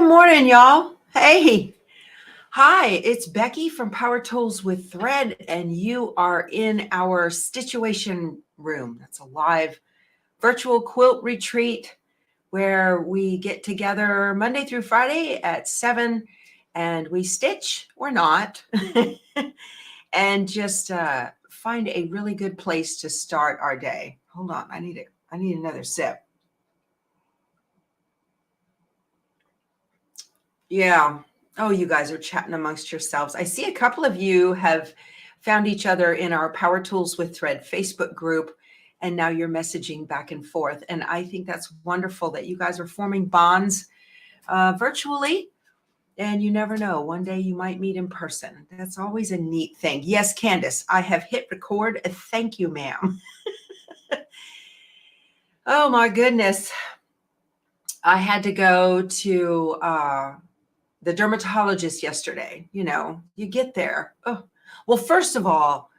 Good morning, y'all. Hey. Hi, it's Becky from Power Tools with Thread, and you are in our Stitchuation room. That's a live virtual quilt retreat where we get together Monday through Friday at 7 and we stitch or not and just find a really good place to start our day. Hold on, I need another sip. Yeah. Oh, you guys are chatting amongst yourselves. I see a couple of you have found each other in our Power Tools with Thread Facebook group, and now you're messaging back and forth. And I think that's wonderful that you guys are forming bonds virtually. And you never know, one day you might meet in person. That's always a neat thing. Yes, Candace, I have hit record. Thank you, ma'am. Oh, my goodness. I had to go to the dermatologist yesterday. You get there. Oh, well, first of all,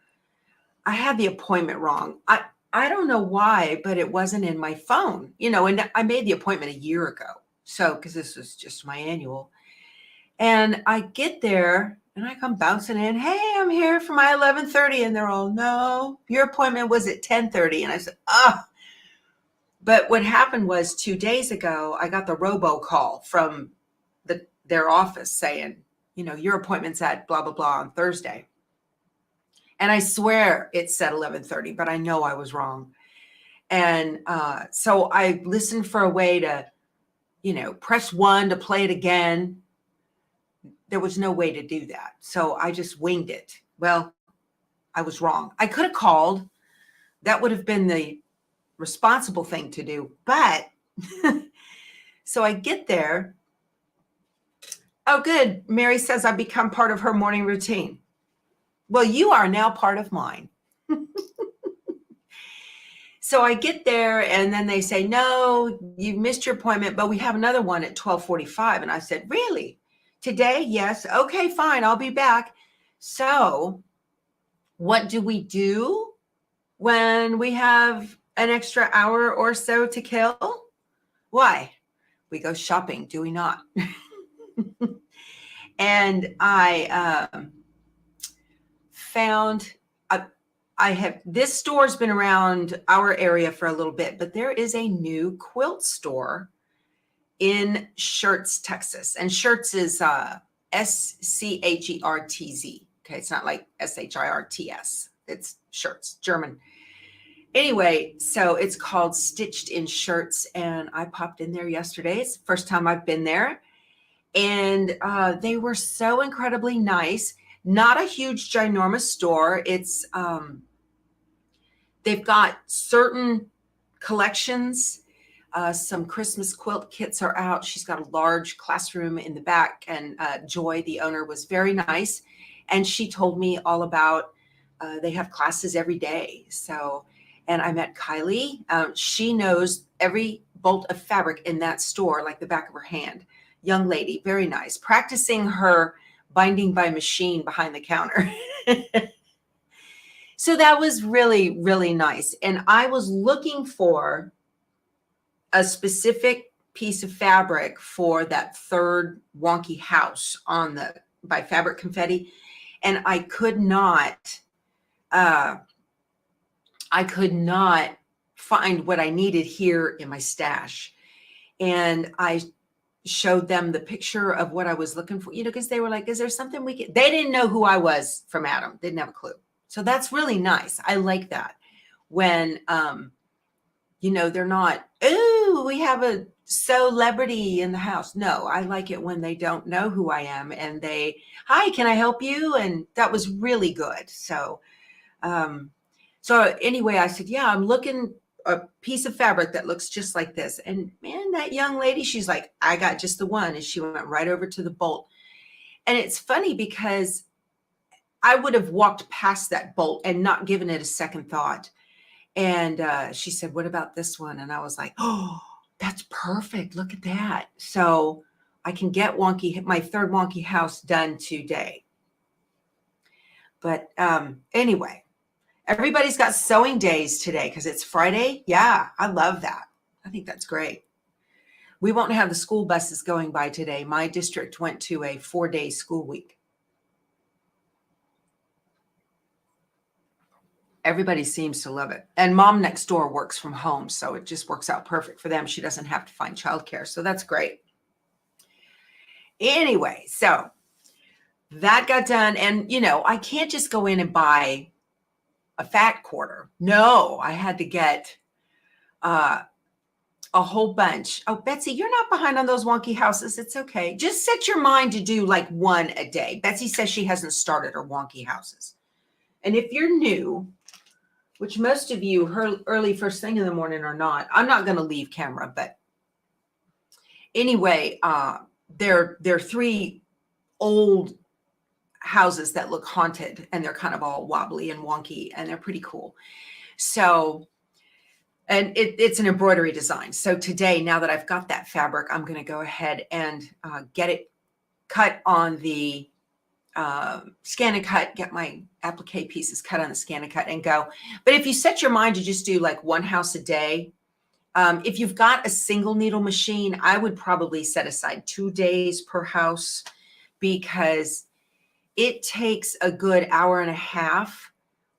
I had the appointment wrong. I don't know why, but it wasn't in my phone, and I made the appointment a year ago. So, because this was just my annual. And I get there and I come bouncing in. Hey, I'm here for my 11:30. And they're all, no, your appointment was at 10:30. And I said, But what happened was 2 days ago, I got the robocall from their office saying, your appointment's at blah, blah, blah on Thursday. And I swear it said 11:30, but I know I was wrong. And so I listened for a way to, press 1 to play it again. There was no way to do that. So I just winged it. Well, I was wrong. I could have called. That would have been the responsible thing to do. But so I get there. Oh, good. Mary says I've become part of her morning routine. Well, you are now part of mine. So I get there and then they say, no, you missed your appointment, but we have another one at 12:45. And I said, really? Today? Yes. Okay, fine. I'll be back. So what do we do when we have an extra hour or so to kill? Why? We go shopping, do we not? And I found this store's been around our area for a little bit, but there is a new quilt store in Schertz, Texas. And Schertz is Schertz. Okay, it's not like Shirts. It's Schertz, German. Anyway, so it's called Stitched in Schertz, and I popped in there yesterday. It's the first time I've been there. And they were so incredibly nice. Not a huge, ginormous store. It's they've got certain collections. Some Christmas quilt kits are out. She's got a large classroom in the back, and Joy, the owner, was very nice. And she told me all about, they have classes every day. So, and I met Kylie. She knows every bolt of fabric in that store like the back of her hand. Young lady, very nice, practicing her binding by machine behind the counter. So that was really, really nice. And I was looking for a specific piece of fabric for that third wonky house by Fabric Confetti. And I could not find what I needed here in my stash. And I showed them the picture of what I was looking for, because they were like, is there something we can, they didn't know who I was from Adam. Didn't have a clue. So that's really nice. I like that when, they're not, ooh, we have a celebrity in the house. No, I like it when they don't know who I am and they, hi, can I help you? And that was really good. So, anyway, I said, yeah, I'm looking a piece of fabric that looks just like this. And man, that young lady, she's like, I got just the one. And she went right over to the bolt. And it's funny because I would have walked past that bolt and not given it a second thought. And she said, what about this one? And I was like, oh, that's perfect. Look at that. So I can get my third wonky house done today. But anyway, everybody's got sewing days today because it's Friday. Yeah, I love that. I think that's great. We won't have the school buses going by today. My district went to a 4-day school week. Everybody seems to love it. And mom next door works from home, so it just works out perfect for them. She doesn't have to find childcare, so that's great. Anyway, so that got done. And, I can't just go in and buy a fat quarter. No, I had to get a whole bunch. Oh, Betsy, you're not behind on those wonky houses. It's okay. Just set your mind to do like one a day. Betsy says she hasn't started her wonky houses. And if you're new, which most of you early first thing in the morning are not, I'm not going to leave camera, but anyway, they're 3 old houses that look haunted, and they're kind of all wobbly and wonky, and they're pretty cool. So, and it's an embroidery design. So today, now that I've got that fabric, I'm going to go ahead and get it cut on the scan and cut, get my applique pieces cut on the scan and cut and go. But if you set your mind to just do like one house a day, if you've got a single needle machine, I would probably set aside 2 days per house, because it takes a good hour and a half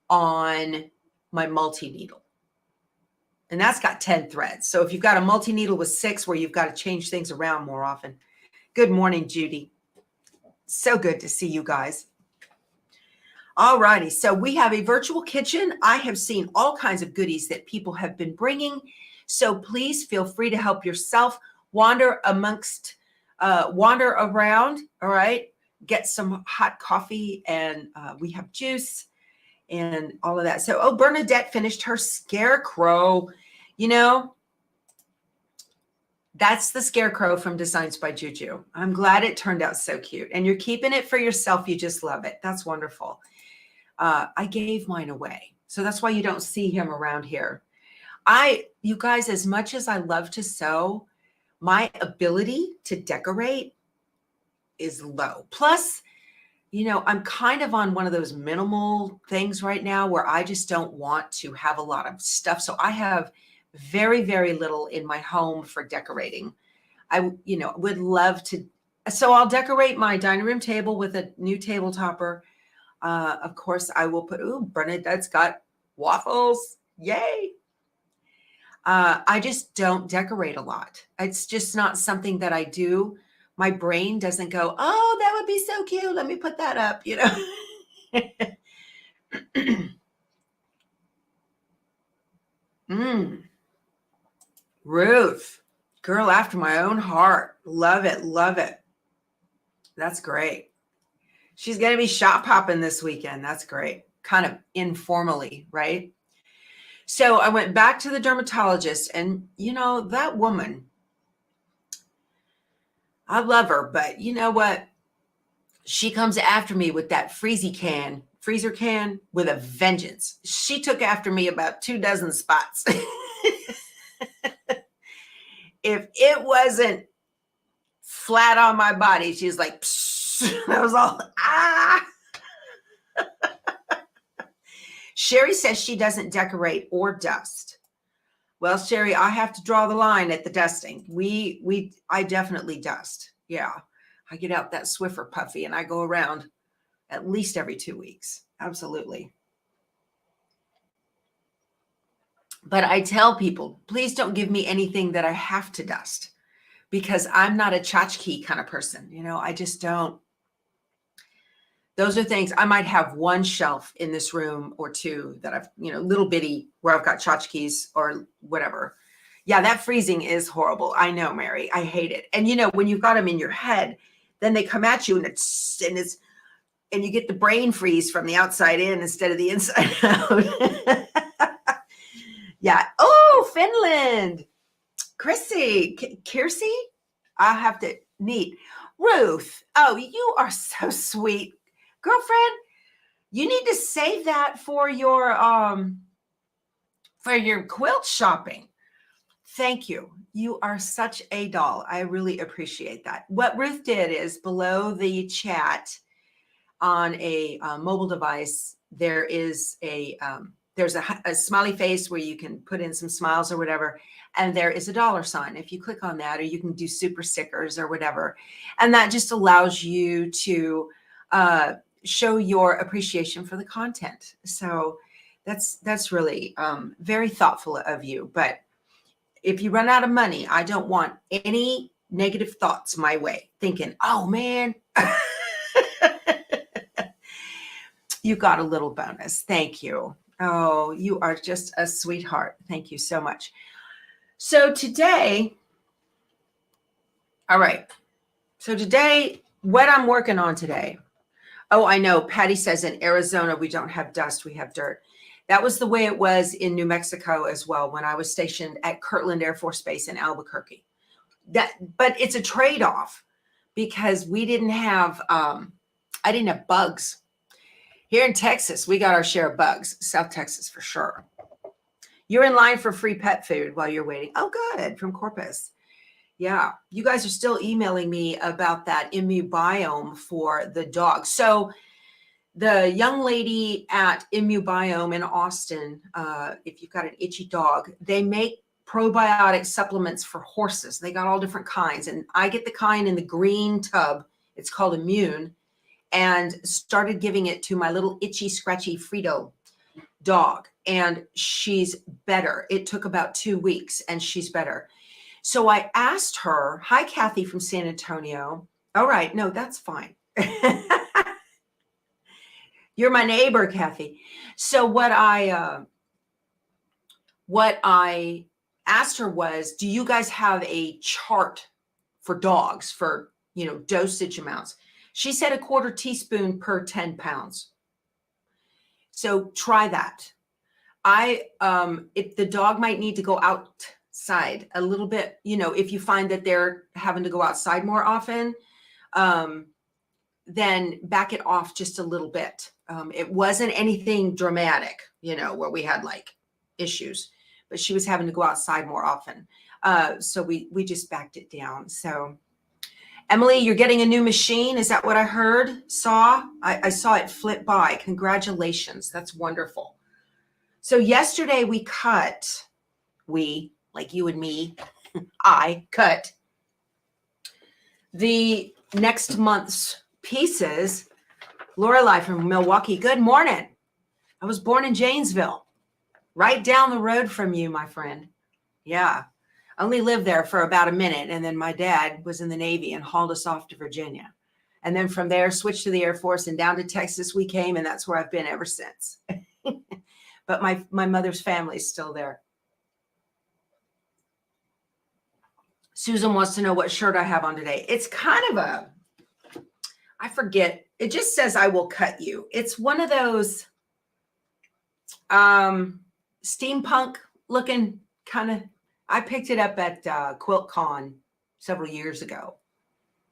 on my multi-needle. And that's got 10 threads. So if you've got a multi-needle with 6 where you've got to change things around more often. Good morning, Judy. So good to see you guys. All righty. So we have a virtual kitchen. I have seen all kinds of goodies that people have been bringing. So please feel free to help yourself. Wander around. All right. Get some hot coffee, and we have juice and all of that. So, Bernadette finished her scarecrow. That's the scarecrow from Designs by Juju. I'm glad it turned out so cute. And you're keeping it for yourself. You just love it. That's wonderful. I gave mine away. So that's why you don't see him around here. You guys, as much as I love to sew, my ability to decorate is low. Plus, I'm kind of on one of those minimal things right now where I just don't want to have a lot of stuff. So I have very, very little in my home for decorating. I would love to. So I'll decorate my dining room table with a new table topper. Of course, I will put, Bernadette's got waffles. Yay. I just don't decorate a lot. It's just not something that I do. My brain doesn't go, oh, that would be so cute. Let me put that up, Ruth, girl after my own heart. Love it. Love it. That's great. She's going to be shop hopping this weekend. That's great. Kind of informally, right? So I went back to the dermatologist, and that woman, I love her, but you know what? She comes after me with that freezer can with a vengeance. She took after me about 24 spots. If it wasn't flat on my body, she's like, psh, I was all, Sherry says she doesn't decorate or dust. Well, Sherry, I have to draw the line at the dusting. I definitely dust. Yeah. I get out that Swiffer puffy and I go around at least every 2 weeks. Absolutely. But I tell people, please don't give me anything that I have to dust, because I'm not a tchotchke kind of person. I just don't. Those are things. I might have one shelf in this room or 2 that I've, little bitty, where I've got tchotchkes or whatever. Yeah, that freezing is horrible. I know, Mary. I hate it. And when you've got them in your head, then they come at you and you get the brain freeze from the outside in instead of the inside out. Yeah. Oh, Finland. Kiersey. I'll have to neat. Ruth. Oh, you are so sweet. Girlfriend, you need to save that for your quilt shopping. Thank you. You are such a doll. I really appreciate that. What Ruth did is, below the chat on a mobile device, there is there's a smiley face where you can put in some smiles or whatever. and there is a $sign. If you click on that, or you can do super stickers or whatever. And that just allows you to show your appreciation for the content. So that's really very thoughtful of you. But if you run out of money, I don't want any negative thoughts my way, thinking, oh man, you got a little bonus. Thank you. Oh, you are just a sweetheart. Thank you so much. So today, all right. So today, what I'm working on today. Oh, I know. Patty says in Arizona, we don't have dust, we have dirt. That was the way it was in New Mexico as well when I was stationed at Kirtland Air Force Base in Albuquerque. But it's a trade-off because we didn't have, I didn't have bugs. Here in Texas, we got our share of bugs. South Texas for sure. You're in line for free pet food while you're waiting. Oh, good. From Corpus. Yeah. You guys are still emailing me about that Immu Biome for the dog. So the young lady at Immu Biome in Austin, if you've got an itchy dog, they make probiotic supplements for horses. They got all different kinds. And I get the kind in the green tub. It's called Immune. And started giving it to my little itchy, scratchy Frito dog. And she's better. It took about 2 weeks and she's better. So I asked her, hi, Kathy from San Antonio. All right. No, that's fine. You're my neighbor, Kathy. So what I asked her was, do you guys have a chart for dogs for, dosage amounts? She said 1/4 teaspoon per 10 pounds. So try that. If the dog might need to go outside a little bit, if you find that they're having to go outside more often, then back it off just a little bit. It wasn't anything dramatic, where we had like issues, but she was having to go outside more often. So we just backed it down. So Emily, you're getting a new machine. Is that what I heard? I saw it flip by. Congratulations. That's wonderful. So yesterday we like you and me, I cut the next month's pieces. Lorelei from Milwaukee. Good morning. I was born in Janesville, right down the road from you, my friend. Yeah. I only lived there for about a minute. And then my dad was in the Navy and hauled us off to Virginia. And then from there, switched to the Air Force and down to Texas we came. And that's where I've been ever since. But my mother's family is still there. Susan wants to know what shirt I have on today. It's kind of I forget. It just says, I will cut you. It's one of those steampunk looking kind of, I picked it up at QuiltCon several years ago,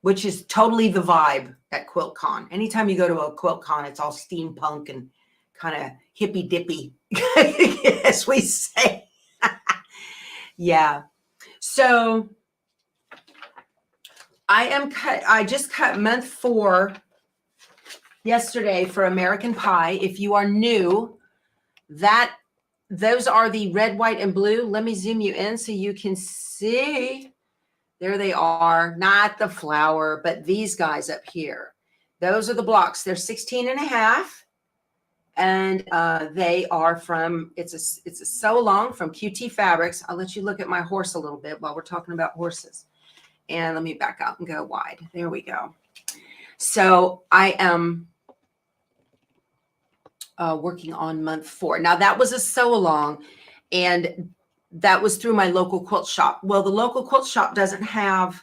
which is totally the vibe at QuiltCon. Anytime you go to a QuiltCon, it's all steampunk and kind of hippy dippy, as we say. Yeah. So I just cut month 4 yesterday for American Pie. If you are new, those are the red, white, and blue. Let me zoom you in so you can see. There they are. Not the flower, but these guys up here. Those are the blocks. They're 16.5. And they are from, it's a sew along from QT Fabrics. I'll let you look at my horse a little bit while we're talking about horses. And let me back out and go wide. There we go. So I am working on month 4. Now that was a sew along, and that was through my local quilt shop. Well, the local quilt shop doesn't have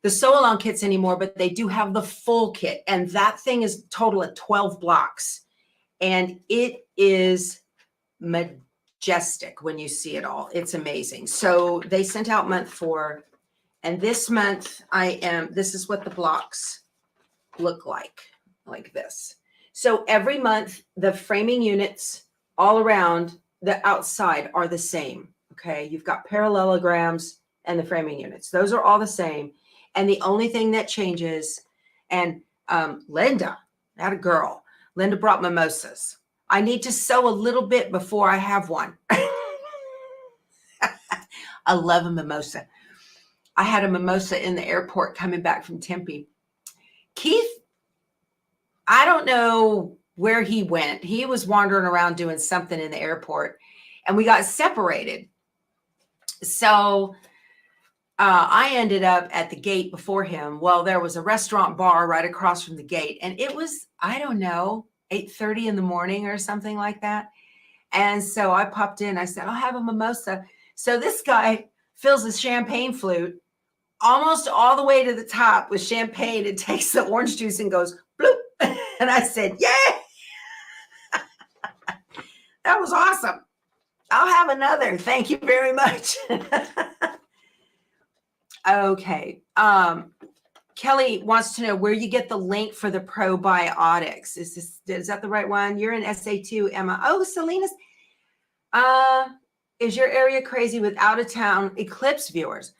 the sew along kits anymore, but they do have the full kit. And that thing is total of 12 blocks. And it is majestic when you see it all. It's amazing. So they sent out month 4. And this month this is what the blocks look like this. So every month, the framing units all around the outside are the same. Okay. You've got parallelograms and the framing units. Those are all the same. And the only thing that changes, and Linda, not a girl, Linda brought mimosas. I need to sew a little bit before I have one. I love a mimosa. I had a mimosa in the airport coming back from Tempe. Keith, I don't know where he went. He was wandering around doing something in the airport, and we got separated. So I ended up at the gate before him. Well, there was a restaurant bar right across from the gate, and it was, I don't know, 8:30 in the morning or something like that. And so I popped in. I said, I'll have a mimosa. So this guy fills a champagne flute almost all the way to the top with champagne and takes the orange juice and goes bloop. And I said, yay! That was awesome. I'll have another. Thank you very much. Okay. Kelly wants to know where you get the link for the probiotics. Is that the right one? You're in SA2, Emma. Oh, Selena's. Is your area crazy with out of town eclipse viewers?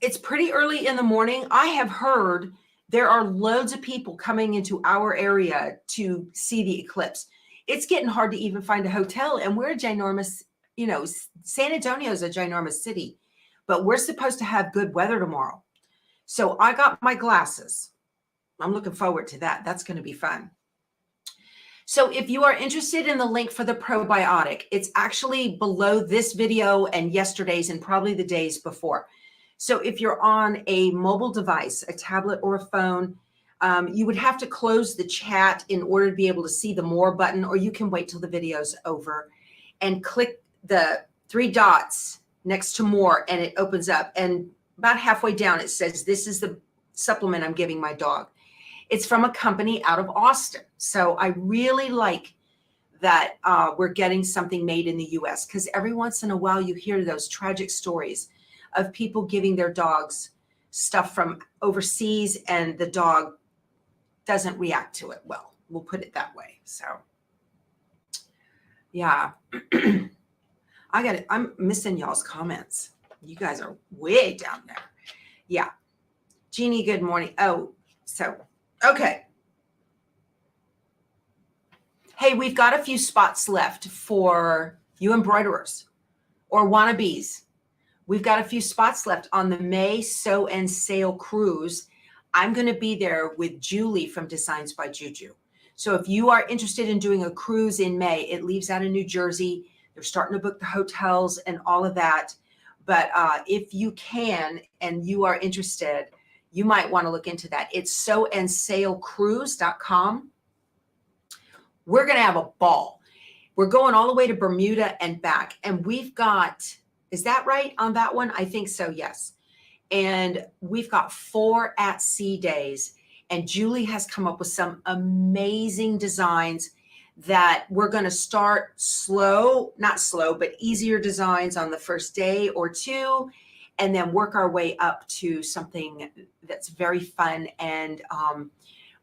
It's pretty early in the morning. I have heard there are loads of people coming into our area to see the eclipse. It's getting hard to even find a hotel, and we're a ginormous, San Antonio is a ginormous city, but we're supposed to have good weather tomorrow. So I got my glasses. I'm looking forward to that. That's going to be fun. So if you are interested in the link for the probiotic, it's actually below this video and yesterday's and probably the days before. So if you're on a mobile device, a tablet or a phone, you would have to close the chat in order to be able to see the more button, or you can wait till the video's over and click the 3 dots next to more, and it opens up. And about halfway down, it says, this is the supplement I'm giving my dog. It's from a company out of Austin. So I really like that we're getting something made in the US, because every once in a while you hear those tragic stories of people giving their dogs stuff from overseas and the dog doesn't react to it well. We'll put it that way. So yeah, I'm missing y'all's comments. You guys are way down there. Yeah. Jeannie, good morning. Oh, so, okay. Hey, we've got a few spots left for you embroiderers or wannabes. We've got a few spots left on the May Sew and Sail cruise. I'm going to be there with Julie from Designs by Juju. So if you are interested in doing a cruise in May, it leaves out of New Jersey. They're starting to book the hotels and all of that. But if you can and you are interested, you might want to look into that. It's sewandsailcruise.com. We're going to have a ball. We're going all the way to Bermuda and back. And we've got, is that right on that one? I think so, yes. And we've got 4 at-sea days. And Julie has come up with some amazing designs that we're going to start slow, not slow, but easier designs on the first day or 2, and then work our way up to something that's very fun. And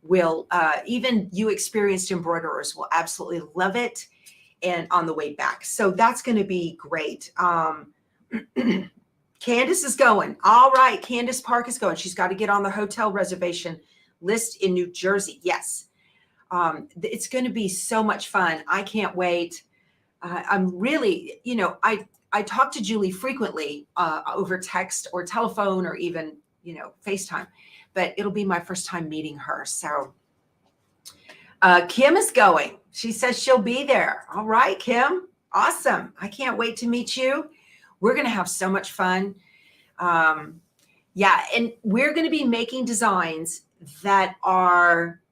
will even you experienced embroiderers will absolutely love it. And on the way back. So that's going to be great. Candace is going. All right. Candace Park is going. She's got to get on the hotel reservation list in New Jersey. Yes. It's going to be so much fun. I can't wait. I'm really, I talk to Julie frequently over text or telephone or even, FaceTime, but it'll be my first time meeting her. So Kim is going. She says she'll be there. All right, Kim. Awesome. I can't wait to meet you. We're going to have so much fun. Yeah. And we're going to be making designs that are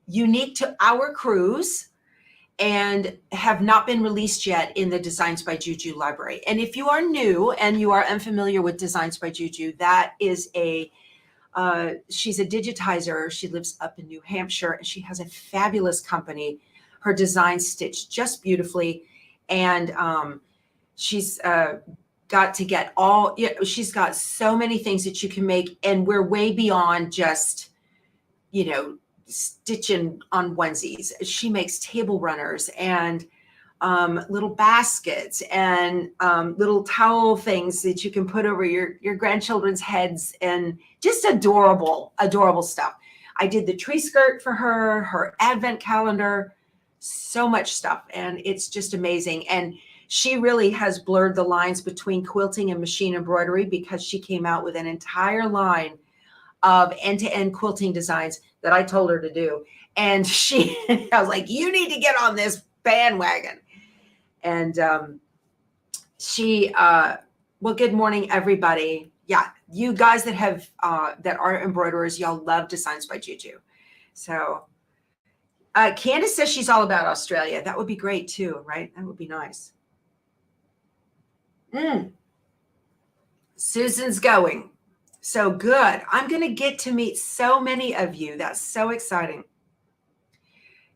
unique to our cruise and have not been released yet in the Designs by Juju library. And if you are new and you are unfamiliar with Designs by Juju, that is she's a digitizer. She lives up in New Hampshire, and she has a fabulous company. Her designs stitch just beautifully. And she's got to get she's got so many things that you can make. And we're way beyond just, stitching on onesies. She makes table runners and little baskets and little towel things that you can put over your grandchildren's heads, and just adorable stuff. I did the tree skirt for her advent calendar, so much stuff. And it's just amazing. And She really has blurred the lines between quilting and machine embroidery because she came out with an entire line of end-to-end quilting designs that I told her to do. And I was like, you need to get on this bandwagon. And well, good morning, everybody. Yeah, you guys that have, that are embroiderers, y'all love Designs by Juju. So Candace says she's all about Australia. That would be great too, right? That would be nice. Susan's going. So good. I'm going to get to meet so many of you. That's so exciting.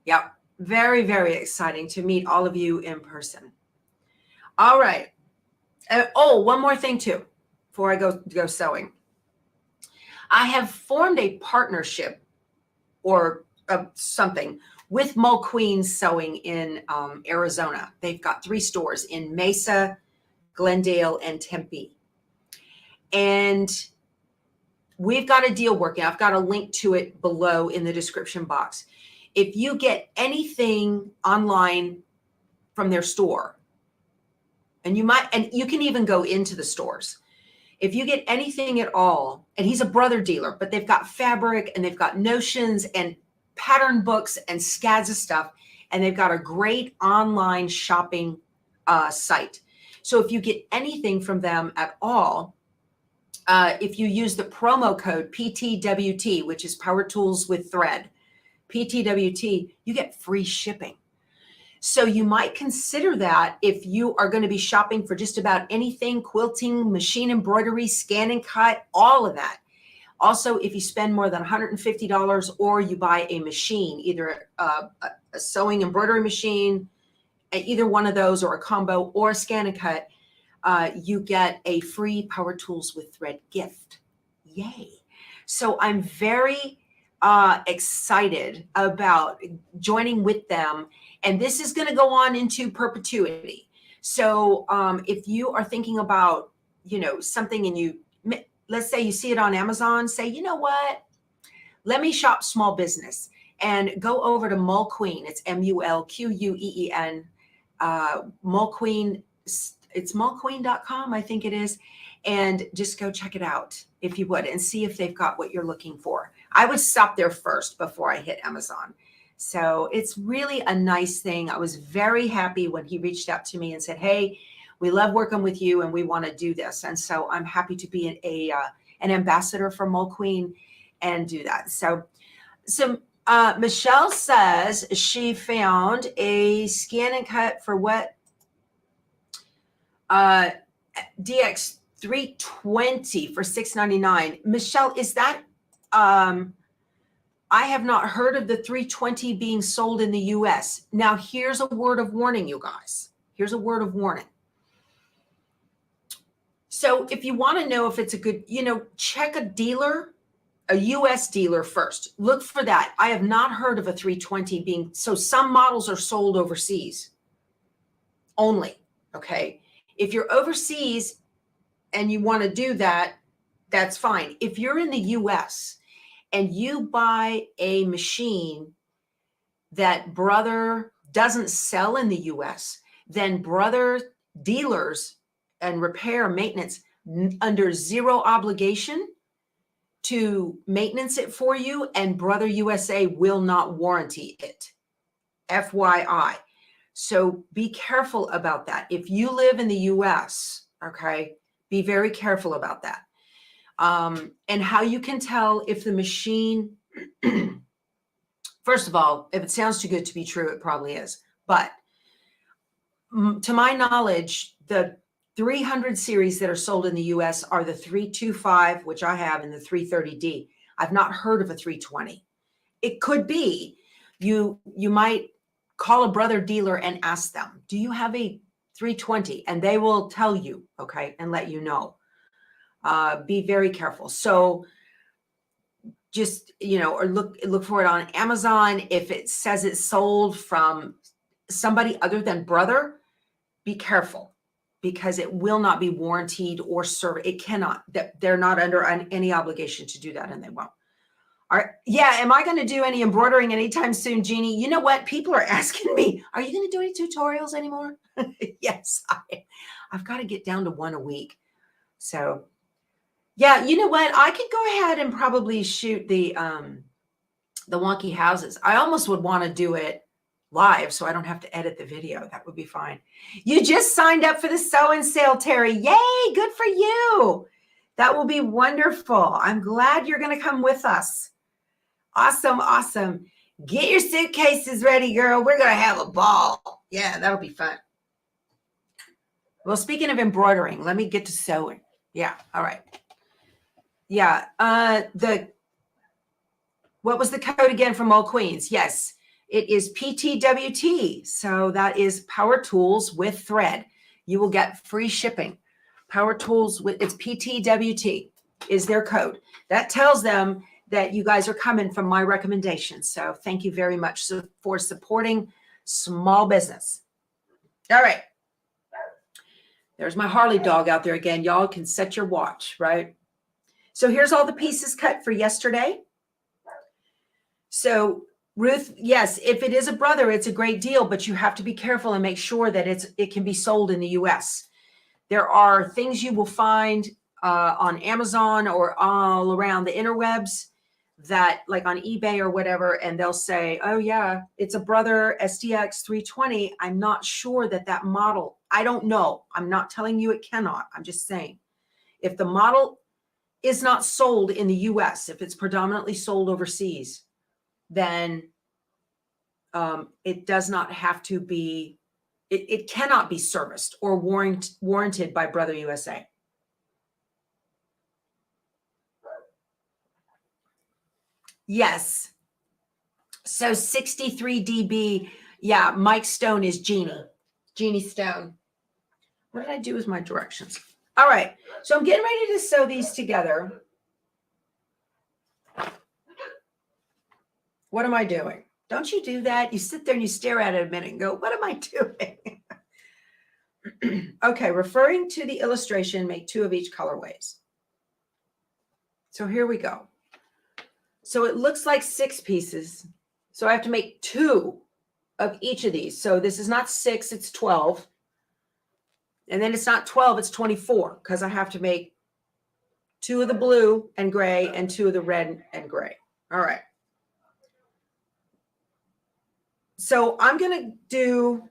Yep. Very, very exciting to meet all of you in person. All right. Oh, one more thing too, before I go sewing. I have formed a partnership or something with Mo Queen Sewing in Arizona. They've got 3 stores in Mesa, Glendale, and Tempe. And we've got a deal working. I've got a link to it below in the description box. If you get anything online from their store, and you can even go into the stores. If you get anything at all, and he's a brother dealer, but they've got fabric and they've got notions and pattern books and scads of stuff, and they've got a great online shopping site. So if you get anything from them at all, if you use the promo code PTWT, which is Power Tools with Thread, PTWT, you get free shipping. So you might consider that if you are going to be shopping for just about anything, quilting, machine embroidery, scan and cut, all of that. Also, if you spend more than $150 or you buy a machine, either a sewing embroidery machine, either one of those, or a combo, or a scan and cut, you get a free Power Tools with Thread gift. Yay. So I'm very excited about joining with them. And this is going to go on into perpetuity. So if you are thinking about, something, and let's say you see it on Amazon, say, you know what, let me shop small business, and go over to Mulqueen. It's MULQUEEN, Mulqueen. It's mulqueen.com, I think it is. And just go check it out if you would, and see if they've got what you're looking for. I would stop there first before I hit Amazon. So it's really a nice thing. I was very happy when he reached out to me and said, hey, we love working with you and we want to do this. And so I'm happy to be an ambassador for Mulqueen and do that. So Michelle says she found a scan and cut for what? DX 320 for $6.99. Michelle, is that I have not heard of the 320 being sold in the US. Now, here's a word of warning, you guys. Here's a word of warning. So if you want to know if it's a good, check a dealer, a US dealer first. Look for that. I have not heard of a 320 being, so some models are sold overseas only, okay? If you're overseas and you want to do that, that's fine. If you're in the US and you buy a machine that brother doesn't sell in the US, then brother dealers and repair maintenance under zero obligation to maintenance it for you, and brother USA will not warranty it. FYI. So be careful about that. If you live in the US, okay, be very careful about that. And how you can tell if the machine, first of all, if it sounds too good to be true, it probably is. But to my knowledge, the 300 series that are sold in the US are the 325, which I have, and the 330D. I've not heard of a 320. It could be. You might call a brother dealer and ask them, do you have a 320? And they will tell you, okay, and let you know. Be very careful. So just, or look for it on Amazon. If it says it's sold from somebody other than brother, be careful, because it will not be warranted or served. It cannot, they're not under any obligation to do that, and they won't. Yeah, am I going to do any embroidering anytime soon, Jeannie? You know what? People are asking me, are you going to do any tutorials anymore? Yes, I've got to get down to one a week. So, yeah, you know what? I could go ahead and probably shoot the wonky houses. I almost would want to do it live so I don't have to edit the video. That would be fine. You just signed up for the sew-in sale, Terry. Yay, good for you. That will be wonderful. I'm glad you're going to come with us. Awesome, awesome. Get your suitcases ready, girl. We're going to have a ball. Yeah, that'll be fun. Well, speaking of embroidering, let me get to sewing. Yeah, all right. Yeah, what was the code again from Old Queens? Yes, it is PTWT. So that is Power Tools with thread. You will get free shipping. Power Tools with, it's PTWT is their code. That tells them that you guys are coming from my recommendation. So thank you very much for supporting small business. All right. There's my Harley dog out there again. Y'all can set your watch, right? So here's all the pieces cut for yesterday. So Ruth, yes, if it is a brother, it's a great deal, but you have to be careful and make sure that it can be sold in the US. There are things you will find on Amazon or all around the interwebs that like on eBay or whatever, and they'll say, oh yeah, it's a brother SDX 320. I'm not sure that model, I don't know. I'm not telling you it cannot. I'm just saying if the model is not sold in the US, if it's predominantly sold overseas, then it does not have to be, it cannot be serviced or warranted by Brother USA. Yes. So 63 dB. Yeah, Mike Stone is Jeannie Stone. What did I do with my directions? All right. So I'm getting ready to sew these together. What am I doing? Don't you do that? You sit there and you stare at it a minute and go, what am I doing? Okay, referring to the illustration, make 2 of each colorways. So here we go. So it looks like 6 pieces. So I have to make 2 of each of these. So this is not 6, it's 12. And then it's not 12, it's 24 because I have to make 2 of the blue and gray and 2 of the red and gray. All right. So I'm going to do,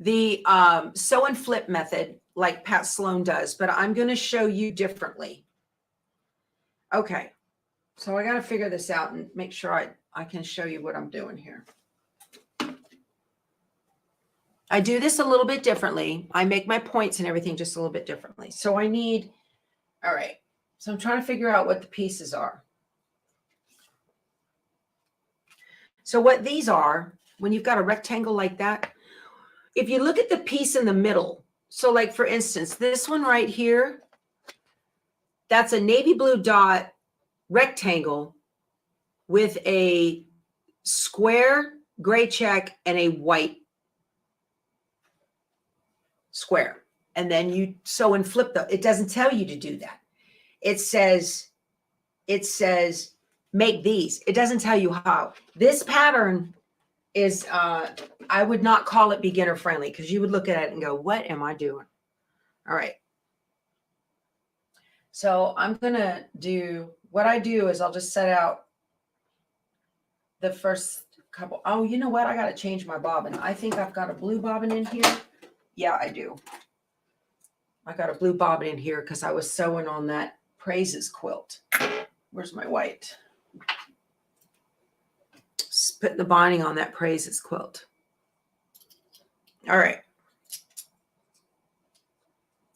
the sew and flip method like Pat Sloan does, but I'm going to show you differently. Okay. So I got to figure this out and make sure I can show you what I'm doing here. I do this a little bit differently. I make my points and everything just a little bit differently. So I need, all right. So I'm trying to figure out what the pieces are. So what these are, when you've got a rectangle like that, if you look at the piece in the middle, so like for instance, this one right here, that's a navy blue dot rectangle with a square gray check and a white square. And then you sew and flip them. It doesn't tell you to do that. It says make these. It doesn't tell you how. This pattern is, I would not call it beginner friendly because you would look at it and go, what am I doing? All right. So I'm going to do, what I do is I'll just set out the first couple. Oh, you know what? I got to change my bobbin. I think I've got a blue bobbin in here. Yeah, I do. I got a blue bobbin in here because I was sewing on that Praises quilt. Where's my white? Just putting the binding on that Praises quilt. All right.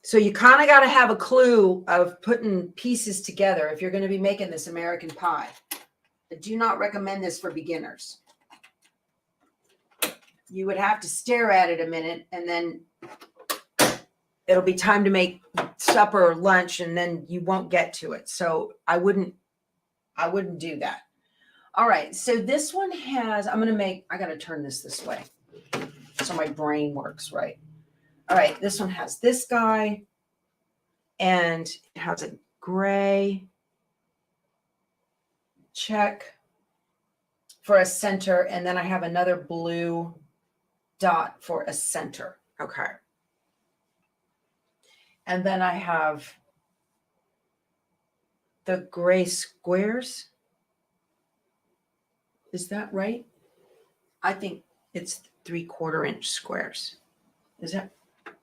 So you kind of got to have a clue of putting pieces together if you're going to be making this American pie. I do not recommend this for beginners. You would have to stare at it a minute and then it'll be time to make supper or lunch and then you won't get to it. So I wouldn't do that. All right. So this one has, I got to turn this way so my brain works right. All right, this one has this guy, and it has a gray check for a center, and then I have another blue dot for a center. Okay. And then I have the gray squares. Is that right? I think it's 3/4 inch squares. Is that?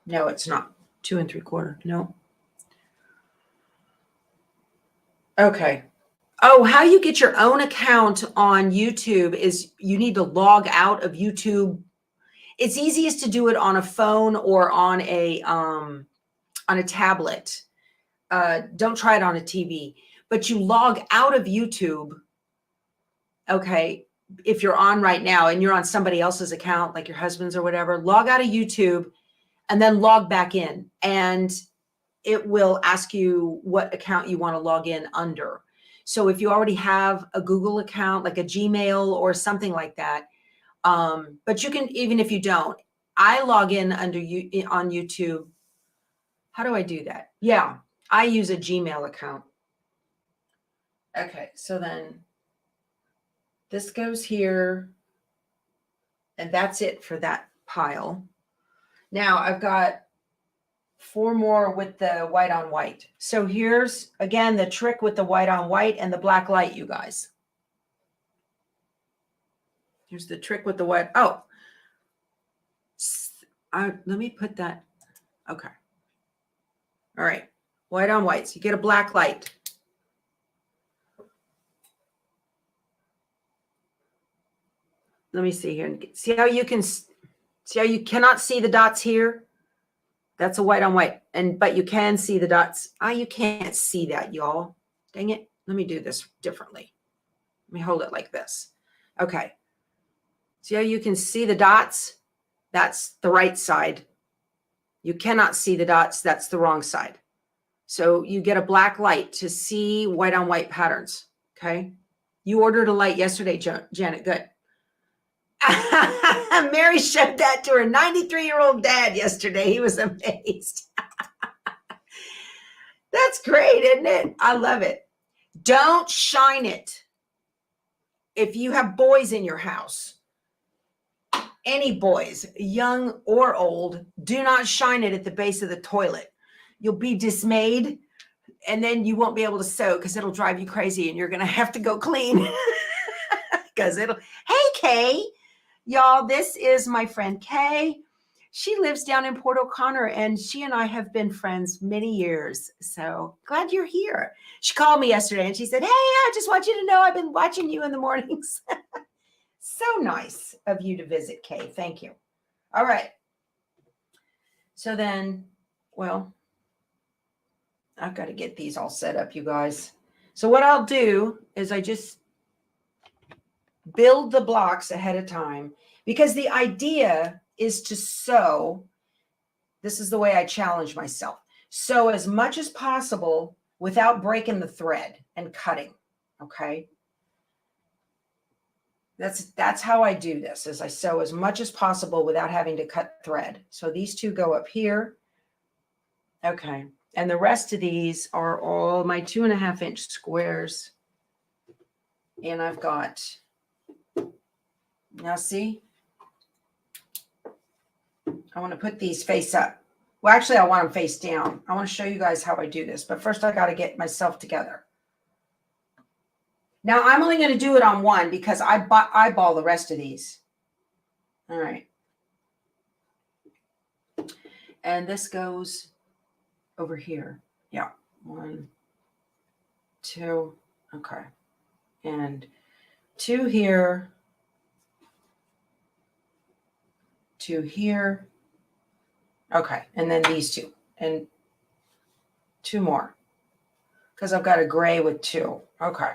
No, it's not. 2 3/4. No. Okay. Oh, how you get your own account on YouTube is you need to log out of YouTube. It's easiest to do it on a phone or on a tablet. Don't try it on a TV, but you log out of YouTube. Okay. If you're on right now and you're on somebody else's account, like your husband's or whatever, log out of YouTube and then log back in, and it will ask you what account you want to log in under. So if you already have a Google account, like a Gmail or something like that, but you can, even if you don't, I log in under you on YouTube. How do I do that? Yeah, I use a Gmail account. Okay, so then this goes here, and that's it for that pile. Now I've got 4 more with the white on white. So here's, again, the trick with the white on white and the black light, you guys. Here's the trick with the white. Oh, let me put that. Okay. All right. White on white. So you get a black light. Let me see here. See how you cannot see the dots here? That's a white on white. But you can see the dots. You can't see that, y'all. Dang it. Let me do this differently. Let me hold it like this. Okay. See how you can see the dots? That's the right side. You cannot see the dots. That's the wrong side. So you get a black light to see white on white patterns. Okay. You ordered a light yesterday, Janet. Good. Mary showed that to her 93-year-old dad yesterday. He was amazed. That's great, isn't it? I love it. Don't shine it. If you have boys in your house, any boys, young or old, do not shine it at the base of the toilet. You'll be dismayed, and then you won't be able to sew because it'll drive you crazy, and you're going to have to go clean. Because hey, Kay. Y'all, this is my friend Kay. She lives down in Port O'Connor, and she and I have been friends many years. So glad you're here. She called me yesterday and she said, hey, I just want you to know I've been watching you in the mornings. So nice of you to visit, Kay. Thank you. All right. So then, well, I've got to get these all set up, you guys. So what I'll do is I just build the blocks ahead of time, because the idea is to sew. This is the way I challenge myself. Sew as much as possible without breaking the thread and cutting. Okay. That's how I do this, is I sew as much as possible without having to cut thread. So these two go up here. Okay. And the rest of these are all my 2.5 inch squares. And I've got, now see, I want to put these face up. Well, actually, I want them face down. I want to show you guys how I do this, but first I got to get myself together. Now I'm only going to do it on one because I eyeball the rest of these. All right. And this goes over here. Yeah. 1, 2. Okay. And 2 here. 2 here. Okay. And then these 2. And 2 more. Because I've got a gray with 2. Okay.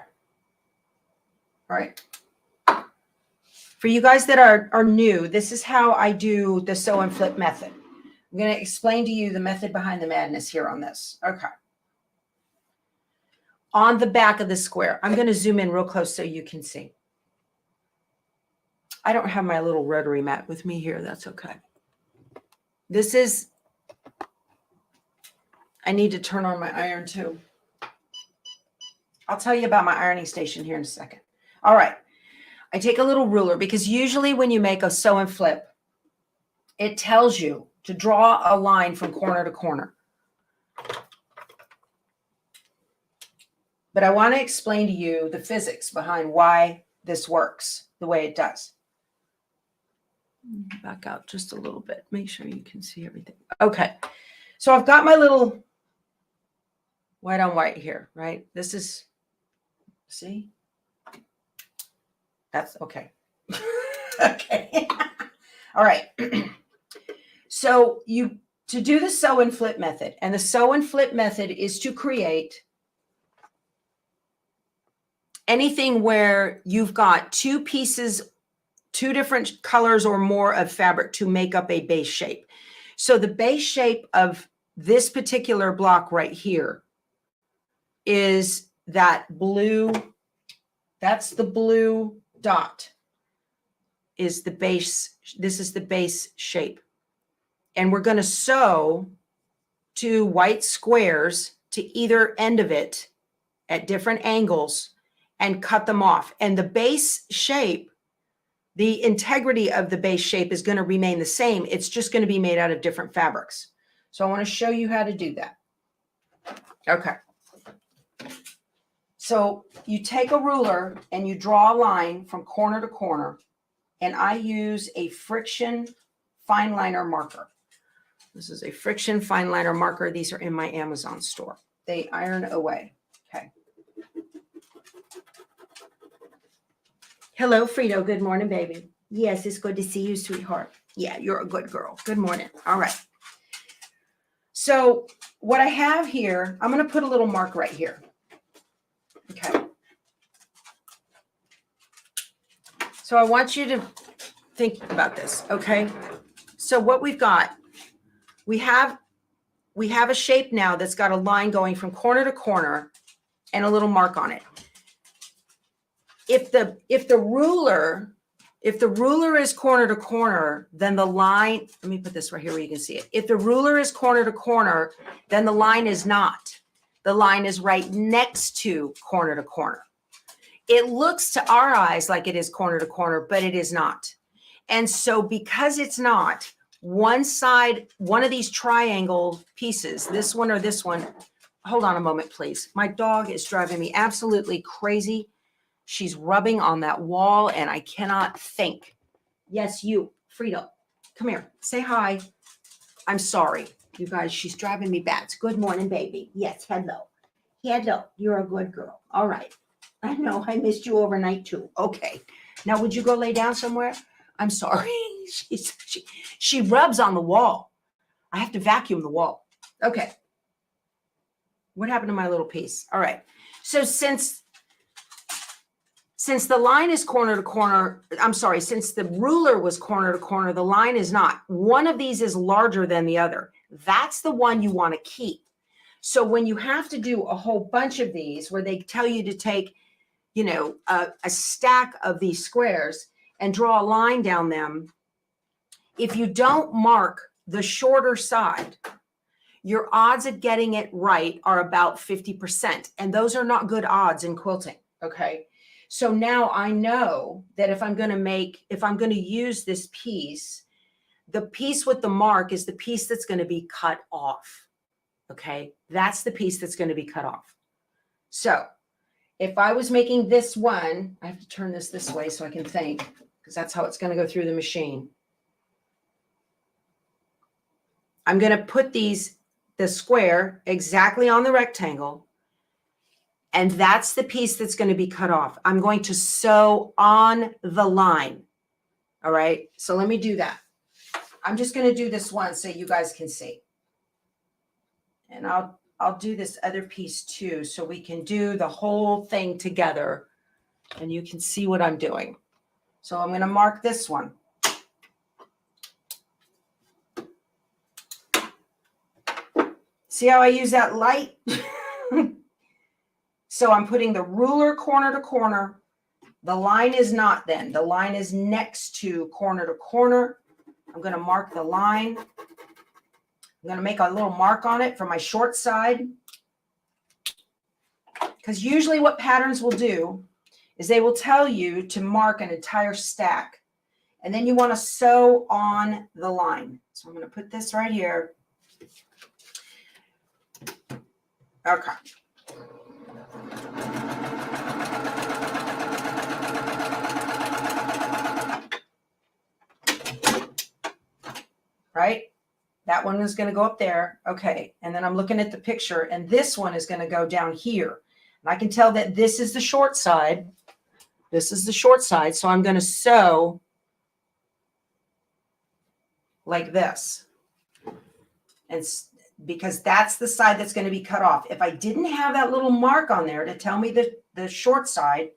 All right. For you guys that are new, this is how I do the sew and flip method. I'm going to explain to you the method behind the madness here on this. Okay. On the back of the square, I'm going to zoom in real close so you can see. I don't have my little rotary mat with me here. That's okay. This is I need to turn on my iron too. I'll tell you about my ironing station here in a second. All right. I take a little ruler because usually when you make a sew and flip, it tells you to draw a line from corner to corner. But I want to explain to you the physics behind why this works the way it does. Back out just a little bit. Make sure you can see everything. Okay. So I've got my little white on white here, right? This is, see? That's okay. Okay. All right. So to do the sew and flip method, and the sew and flip method is to create anything where you've got two pieces, two different colors or more of fabric to make up a base shape. So the base shape of this particular block right here is that blue, that's the blue dot is the base. This is the base shape. And we're going to sew two white squares to either end of it at different angles and cut them off. And the base shape, the integrity of the base shape is going to remain the same. It's just going to be made out of different fabrics. So I want to show you how to do that. Okay. So you take a ruler and you draw a line from corner to corner. And I use a friction fine liner marker. This is a friction fine liner marker. These are in my Amazon store. They iron away. Okay. Hello, Frito. Good morning, baby. Yes, it's good to see you, sweetheart. Yeah, you're a good girl. Good morning. All right. So what I have here, I'm going to put a little mark right here. Okay. So I want you to think about this. Okay. So what we've got, we have a shape now that's got a line going from corner to corner and a little mark on it. If the ruler is corner to corner, then the line, let me put this right here where you can see it. If the ruler is corner to corner, then the line is not. The line is right next to corner to corner. It looks to our eyes like it is corner to corner, but it is not. And so because it's not, one side, one of these triangle pieces, this one or this one, hold on a moment, please. My dog is driving me absolutely crazy. She's rubbing on that wall and I cannot think. Yes, you, Frito, come here, say hi. I'm sorry, you guys, she's driving me bats. Good morning, baby. Yes, hello. Hello, you're a good girl. All right. I know, I missed you overnight too. Okay. Now, would you go lay down somewhere? I'm sorry. She rubs on the wall. I have to vacuum the wall. Okay. What happened to my little piece? All right. So since the line is corner to corner, I'm sorry, since the ruler was corner to corner, the line is not. One of these is larger than the other. That's the one you want to keep. So when you have to do a whole bunch of these where they tell you to take, you know, a stack of these squares and draw a line down them, if you don't mark the shorter side, your odds of getting it right are about 50%. And those are not good odds in quilting. Okay. So now I know that if I'm going to use this piece, the piece with the mark is the piece that's going to be cut off. Okay. That's the piece that's going to be cut off. So if I was making this one, I have to turn this way so I can think, because that's how it's going to go through the machine. I'm going to put the square exactly on the rectangle. And that's the piece that's going to be cut off. I'm going to sew on the line. All right. So let me do that. I'm just going to do this one so you guys can see. And I'll do this other piece too, so we can do the whole thing together and you can see what I'm doing. So I'm going to mark this one. See how I use that light? So I'm putting the ruler corner to corner. The line is not then. The line is next to corner to corner. I'm going to mark the line. I'm going to make a little mark on it for my short side. Because usually what patterns will do is they will tell you to mark an entire stack. And then you want to sew on the line. So I'm going to put this right here. Okay. Right? That one is going to go up there. Okay. And then I'm looking at the picture, and this one is going to go down here. And I can tell that this is the short side. This is the short side. So I'm going to sew like this. And because that's the side that's going to be cut off. If I didn't have that little mark on there to tell me the short side,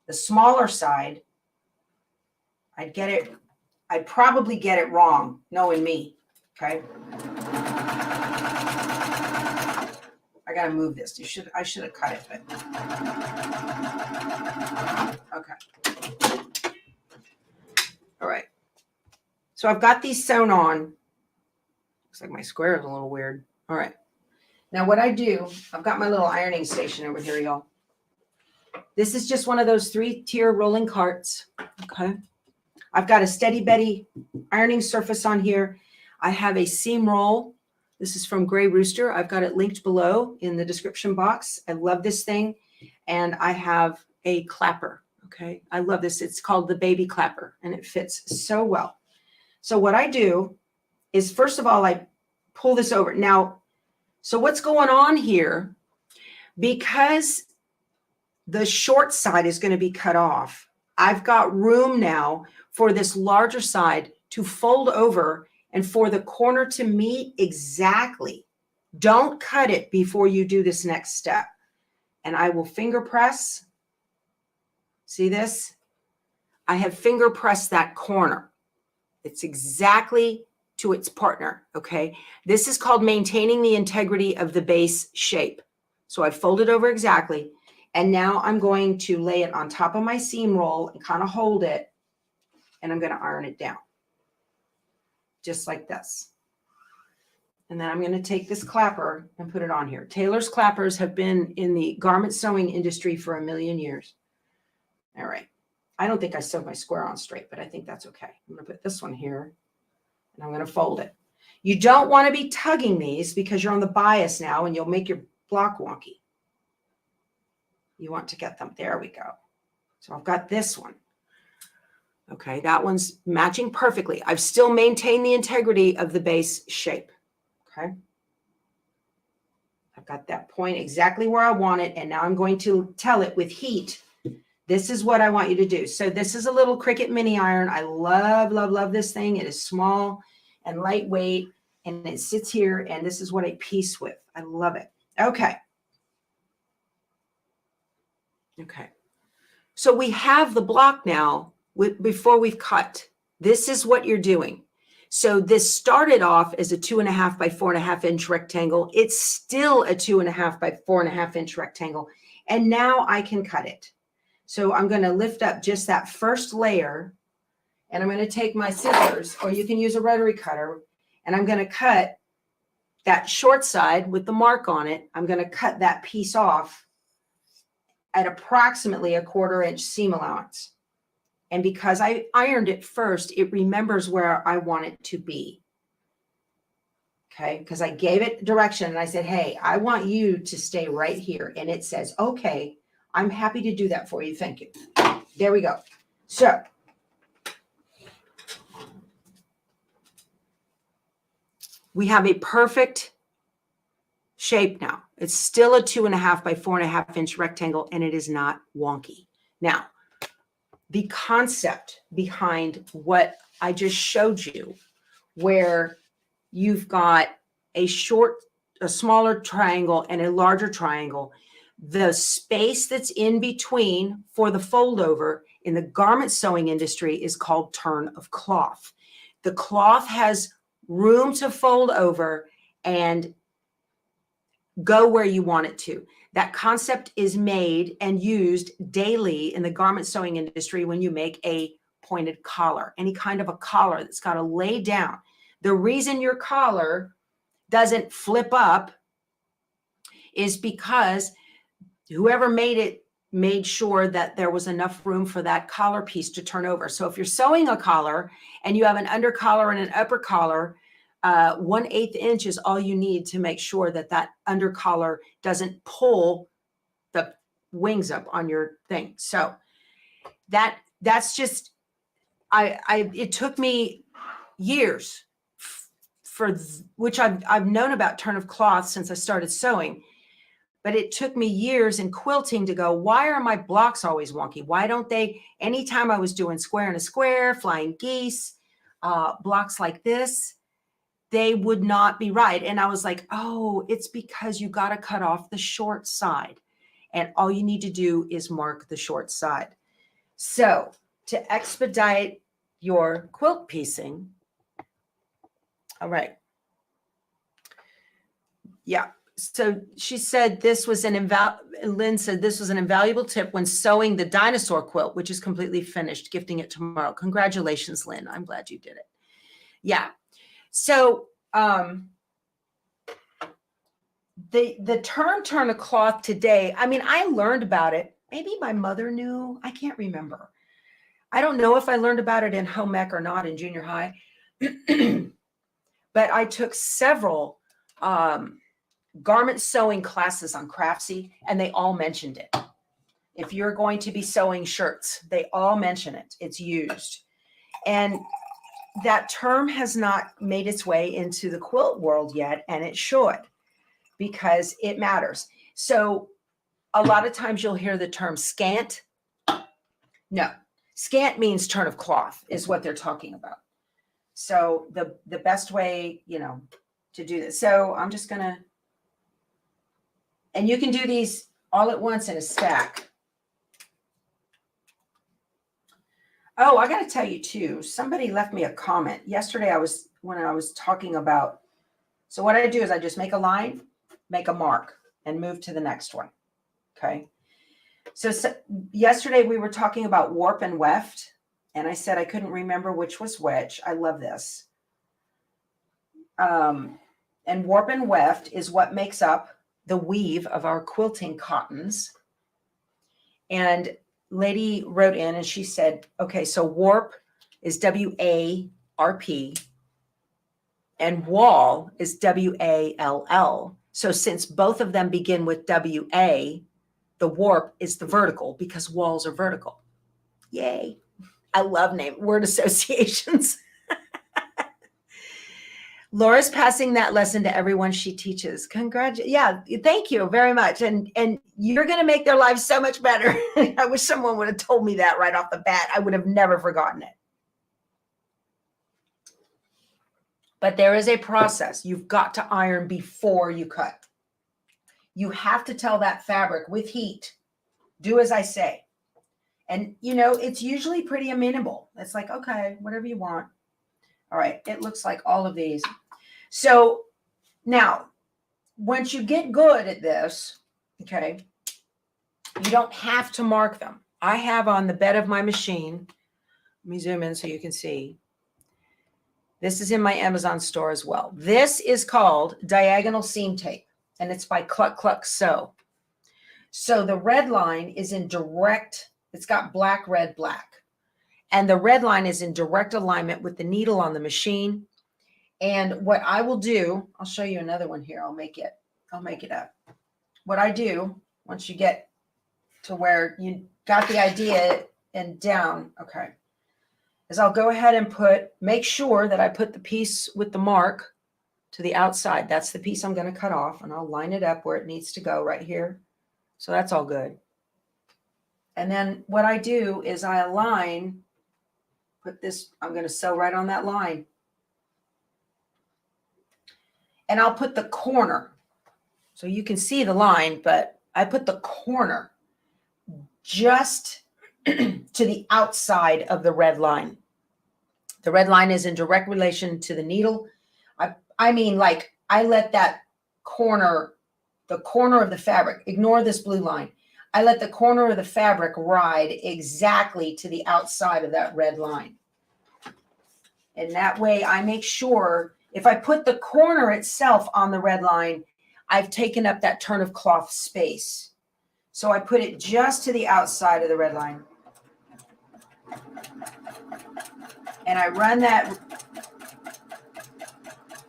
the smaller side, I'd probably get it wrong, knowing me. Okay. I got to move this. I should have cut it, but okay. All right. So I've got these sewn on. Looks like my square is a little weird. All right. Now what I do, I've got my little ironing station over here, y'all. This is just one of those 3-tier rolling carts. Okay. I've got a Steady Betty ironing surface on here. I have a seam roll. This is from Gray Rooster. I've got it linked below in the description box. I love this thing. And I have a clapper. Okay. I love this. It's called the baby clapper, and it fits so well. So what I do is, first of all, I pull this over. Now, so what's going on here, because the short side is going to be cut off, I've got room now for this larger side to fold over and for the corner to meet exactly. Don't cut it before you do this next step. And I will finger press. See this? I have finger pressed that corner. It's exactly to its partner, okay? This is called maintaining the integrity of the base shape. So I fold it over exactly. And now I'm going to lay it on top of my seam roll and kind of hold it. And I'm going to iron it down. Just like this. And then I'm going to take this clapper and put it on here. Tailor's clappers have been in the garment sewing industry for 1,000,000 years. All right. I don't think I sewed my square on straight, but I think that's okay. I'm going to put this one here, and I'm going to fold it. You don't want to be tugging these because you're on the bias now, and you'll make your block wonky. You want to get them. There we go. So I've got this one. Okay, that one's matching perfectly. I've still maintained the integrity of the base shape. Okay. I've got that point exactly where I want it, and now I'm going to tell it with heat, this is what I want you to do. So this is a little Cricut mini iron. I love, love, love this thing. It is small and lightweight, and it sits here, and this is what I piece with. I love it. Okay. Okay. So we have the block now before we've cut. This is what you're doing. So this started off as a 2.5 by 4.5 inch rectangle. It's still a 2.5 by 4.5 inch rectangle. And now I can cut it. So I'm going to lift up just that first layer, and I'm going to take my scissors, or you can use a rotary cutter, and I'm going to cut that short side with the mark on it. I'm going to cut that piece off at approximately a 1/4 inch seam allowance. And because I ironed it first, it remembers where I want it to be. Okay, because I gave it direction and I said, hey, I want you to stay right here. And it says, okay, I'm happy to do that for you. Thank you. There we go. So we have a perfect shape now. It's still a 2.5 by 4.5 inch rectangle, and it is not wonky. Now, the concept behind what I just showed you, where you've got a smaller triangle and a larger triangle, the space that's in between for the fold over in the garment sewing industry is called turn of cloth. The cloth has room to fold over and go where you want it to. That concept is made and used daily in the garment sewing industry when you make a pointed collar, any kind of a collar that's got to lay down. The reason your collar doesn't flip up is because whoever made it made sure that there was enough room for that collar piece to turn over. So if you're sewing a collar and you have an under collar and an upper collar, 1/8 inch is all you need to make sure that that under collar doesn't pull the wings up on your thing. So that's just, it took me years which I've known about turn of cloth since I started sewing, but it took me years in quilting to go, why are my blocks always wonky? Why don't they, anytime I was doing square and a square, flying geese, blocks like this, they would not be right. And I was like, oh, it's because you got to cut off the short side. And all you need to do is mark the short side. So to expedite your quilt piecing, all right. Yeah. So she said this was Lynn said this was an invaluable tip when sewing the dinosaur quilt, which is completely finished, gifting it tomorrow. Congratulations, Lynn. I'm glad you did it. Yeah. So the term turn of cloth today, I mean, I learned about it. Maybe my mother knew. I can't remember. I don't know if I learned about it in home ec or not in junior high. But I took several garment sewing classes on Craftsy, and they all mentioned it. If you're going to be sewing shirts, they all mention it. It's used. And that term has not made its way into the quilt world yet, and it should, because it matters. So a lot of times you'll hear the term scant. No, scant means turn of cloth is what they're talking about. So the best way, to do this. So I'm just going to, and you can do these all at once in a stack. Oh, I got to tell you too, somebody left me a comment yesterday. When I was talking about, so what I do is I just make a line, make a mark, and move to the next one. Okay. So yesterday we were talking about warp and weft, and I said I couldn't remember which was which. I love this. And warp and weft is what makes up the weave of our quilting cottons. And lady wrote in and she said, okay, so warp is W-A-R-P and wall is W-A-L-L. So since both of them begin with W-A, the warp is the vertical because walls are vertical. Yay. I love word associations. Laura's passing that lesson to everyone she teaches. Yeah, thank you very much. And you're going to make their lives so much better. I wish someone would have told me that right off the bat. I would have never forgotten it. But there is a process. You've got to iron before you cut. You have to tell that fabric with heat, do as I say. And, it's usually pretty amenable. It's like, okay, whatever you want. All right, it looks like all of these. So now, once you get good at this, okay, you don't have to mark them. I have on the bed of my machine, let me zoom in so you can see. This is in my Amazon store as well. This is called diagonal seam tape, and it's by Cluck Cluck Sew. So the red line is in direct, it's got black, red, black. And the red line is in direct alignment with the needle on the machine. And what I will do, I'll show you another one here. I'll make it up. What I do, once you get to where you got the idea and down, okay, is I'll go ahead and make sure that I put the piece with the mark to the outside. That's the piece I'm going to cut off, and I'll line it up where it needs to go right here. So that's all good. And then what I do is I align, put this, I'm going to sew right on that line. And I'll put the corner. So you can see the line, but I put the corner just to the outside of the red line. The red line is in direct relation to the needle. I mean, like, I let that corner, the corner of the fabric, ignore this blue line. I let the corner of the fabric ride exactly to the outside of that red line. And that way I make sure If I put the corner itself on the red line, I've taken up that turn of cloth space. So I put it just to the outside of the red line. And I run that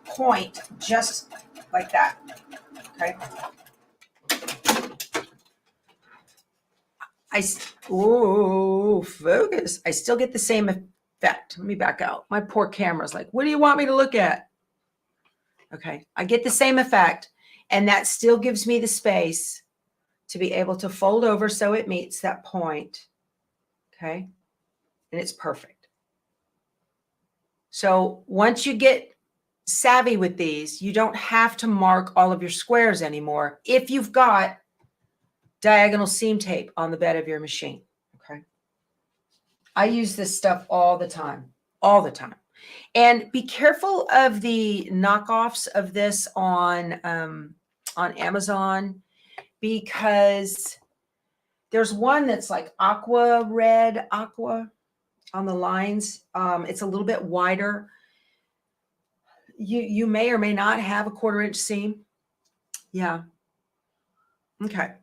point just like that, okay? Focus. I still get the same effect. Let me back out. My poor camera's like, what do you want me to look at? Okay, I get the same effect, and that still gives me the space to be able to fold over so it meets that point, okay? And it's perfect. So once you get savvy with these, you don't have to mark all of your squares anymore if you've got diagonal seam tape on the bed of your machine, okay? I use this stuff all the time, all the time. And be careful of the knockoffs of this on Amazon, because there's one that's like aqua on the lines. It's a little bit wider. You may or may not have a 1/4 inch seam. Yeah. Okay.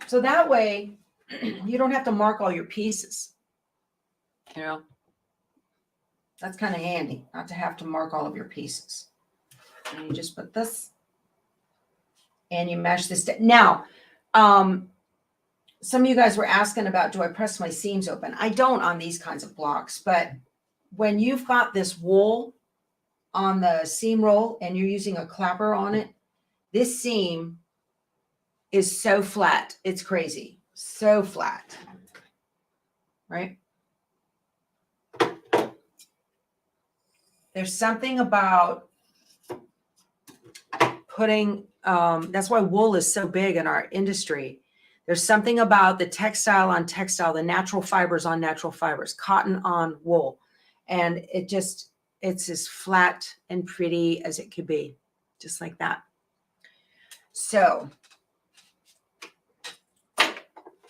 So that way you don't have to mark all your pieces. You know, that's kind of handy not to have to mark all of your pieces. And you just put this and you mesh this down. Now, some of you guys were asking about, do I press my seams open? I don't on these kinds of blocks, but when you've got this wool on the seam roll and you're using a clapper on it, this seam is so flat. It's crazy. So flat, right? There's something about putting, that's why wool is so big in our industry. There's something about the textile on textile, the natural fibers on natural fibers, cotton on wool. And it's as flat and pretty as it could be, just like that. So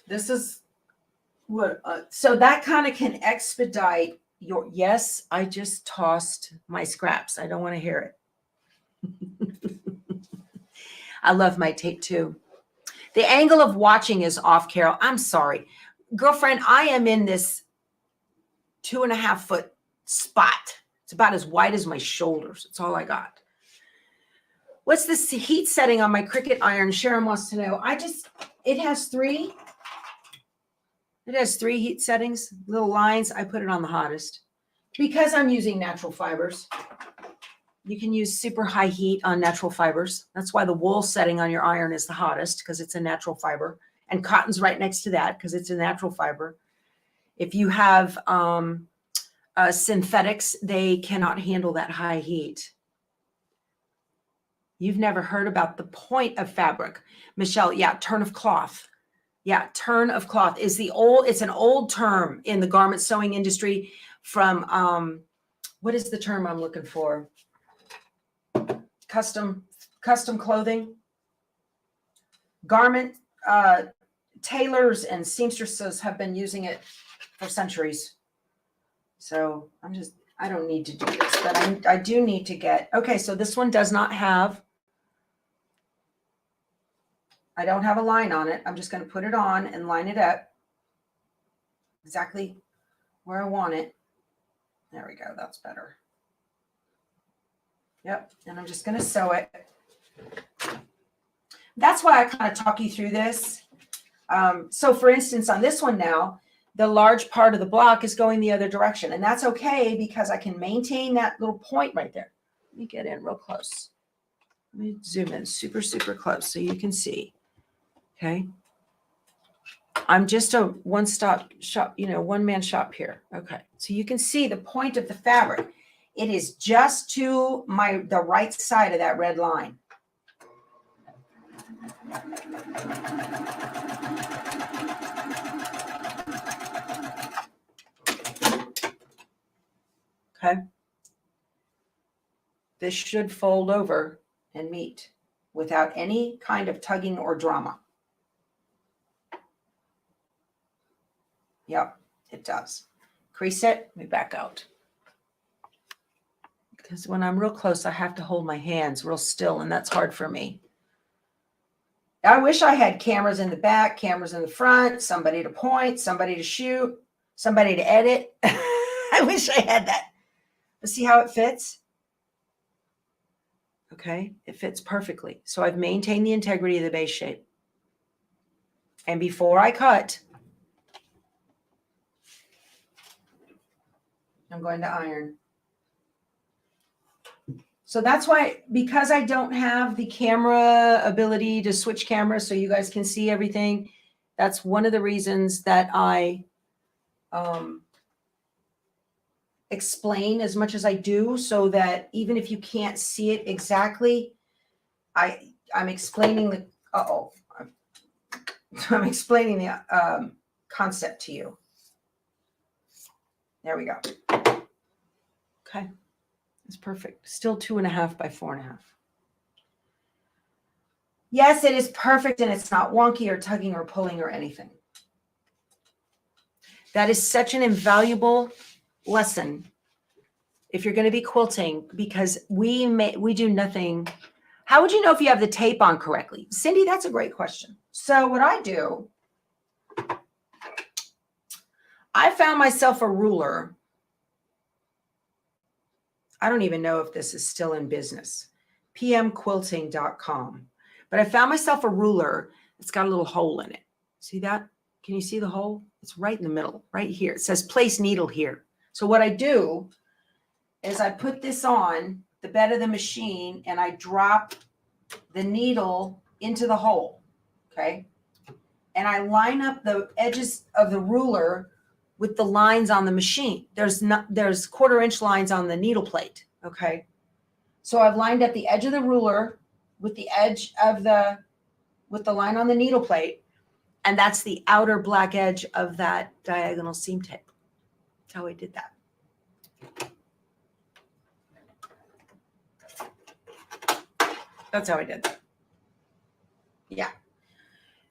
this is what, so that kind of can expedite your, yes, I just tossed my scraps. I don't want to hear it. I love my tape too. The angle of watching is off, Carol. I'm sorry. Girlfriend, I am in this 2.5 foot spot. It's about as wide as my shoulders. That's all I got. What's this heat setting on my Cricut iron? Sharon wants to know. It has 3. It has 3 heat settings, little lines. I put it on the hottest because I'm using natural fibers. You can use super high heat on natural fibers. That's why the wool setting on your iron is the hottest, because it's a natural fiber. And cotton's right next to that because it's a natural fiber. If you have synthetics, they cannot handle that high heat. You've never heard about the point of fabric. Michelle, yeah, turn of cloth. Yeah, turn of cloth is it's an old term in the garment sewing industry from, what is the term I'm looking for? Custom clothing. Garment tailors and seamstresses have been using it for centuries. So I don't need to do this, but I do need to get, okay, so this one does not have, I don't have a line on it. I'm just going to put it on and line it up exactly where I want it. There we go. That's better. Yep. And I'm just going to sew it. That's why I kind of talk you through this. So for instance, on this one now, the large part of the block is going the other direction. And that's okay because I can maintain that little point right there. Let me get in real close. Let me zoom in super, super close so you can see. Okay. I'm just a one-stop shop, one-man shop here. Okay. So you can see the point of the fabric. It is just to the right side of that red line. Okay. This should fold over and meet without any kind of tugging or drama. Yep, it does. Crease it, let me back out. because when I'm real close, I have to hold my hands real still, and that's hard for me. I wish I had cameras in the back, cameras in the front, somebody to point, somebody to shoot, somebody to edit. I wish I had that. But see how it fits? Okay, it fits perfectly. So I've maintained the integrity of the base shape. And before I cut, I'm going to iron. So that's why, because I don't have the camera ability to switch cameras so you guys can see everything, that's one of the reasons that I explain as much as I do, so that even if you can't see it exactly, I'm explaining the, I'm explaining the concept to you. There we go. Okay. It's perfect. Still 2.5 by 4.5. Yes, it is perfect, and it's not wonky or tugging or pulling or anything. That is such an invaluable lesson if you're going to be quilting, because we do nothing. How would you know if you have the tape on correctly? Cindy, that's a great question. So what I do, I found myself a ruler. I don't even know if this is still in business, pmquilting.com. But I found myself a ruler that's got a little hole in it. See that? Can you see the hole? It's right in the middle, right here. It says place needle here. So what I do is I put this on the bed of the machine and I drop the needle into the hole, okay? And I line up the edges of the ruler with the lines on the machine. There's 1/4-inch lines on the needle plate, okay? So I've lined up the edge of the ruler with the edge of with the line on the needle plate, and that's the outer black edge of that diagonal seam tape. That's how I did that. That's how I did that. Yeah.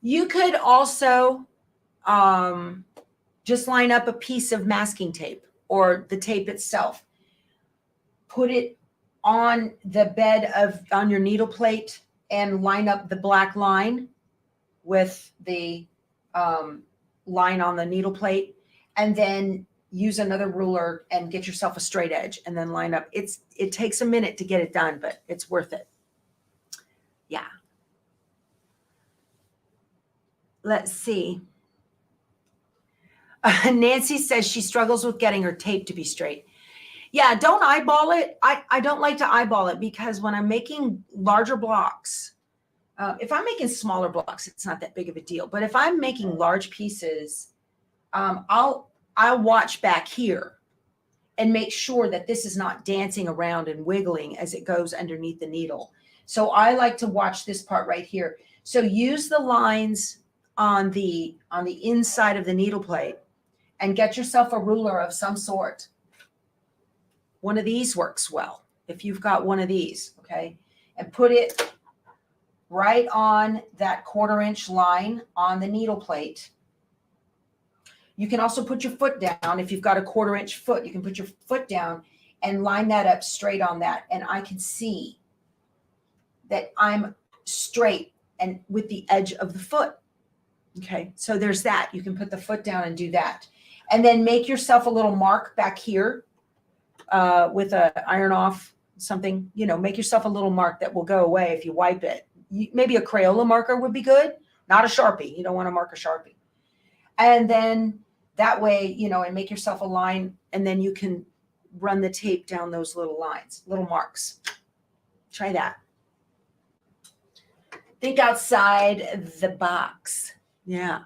You could also just line up a piece of masking tape or the tape itself. Put it on the bed on your needle plate and line up the black line with the line on the needle plate, and then use another ruler and get yourself a straight edge and then line up. It takes a minute to get it done, but it's worth it. Yeah. Let's see. Nancy says she struggles with getting her tape to be straight. Yeah, don't eyeball it. I don't like to eyeball it, because when I'm making larger blocks, if I'm making smaller blocks, it's not that big of a deal. But if I'm making large pieces, I'll watch back here and make sure that this is not dancing around and wiggling as it goes underneath the needle. So I like to watch this part right here. So use the lines on the inside of the needle plate and get yourself a ruler of some sort. One of these works well if you've got one of these, okay? And put it right on that 1/4-inch line on the needle plate. You can also put your foot down. If you've got a 1/4-inch foot, you can put your foot down and line that up straight on that. And I can see that I'm straight and with the edge of the foot. Okay, so there's that. You can put the foot down and do that. And then make yourself a little mark back here with a iron off something, make yourself a little mark that will go away if you wipe it. Maybe a Crayola marker would be good, not a Sharpie. You don't want to mark a Sharpie. And then that way, and make yourself a line, and then you can run the tape down those little lines, little marks. Try that. Think outside the box. Yeah.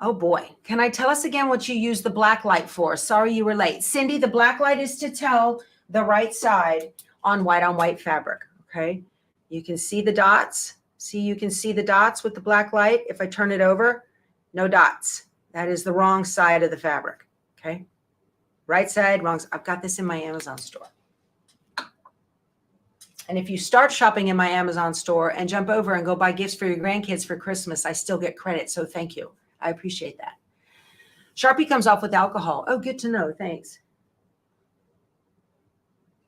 Oh boy. Can I tell us again what you use the black light for? Sorry you were late. Cindy, the black light is to tell the right side on white fabric. Okay. You can see the dots. See, you can see the dots with the black light. If I turn it over, no dots. That is the wrong side of the fabric. Okay. Right side, wrong side. I've got this in my Amazon store. And if you start shopping in my Amazon store and jump over and go buy gifts for your grandkids for Christmas, I still get credit. So thank you. I appreciate that. Sharpie comes off with alcohol. Oh, good to know. Thanks.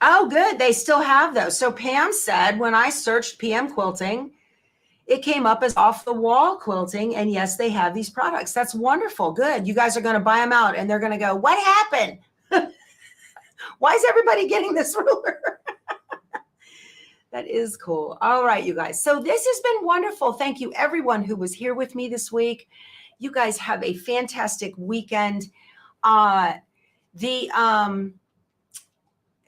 Oh, good. They still have those. So Pam said when I searched PM quilting, it came up as off the wall quilting. And yes, they have these products. That's wonderful. Good. You guys are going to buy them out and they're going to go, what happened? Why is everybody getting this ruler? That is cool. All right, you guys. So this has been wonderful. Thank you, everyone who was here with me this week. You guys have a fantastic weekend.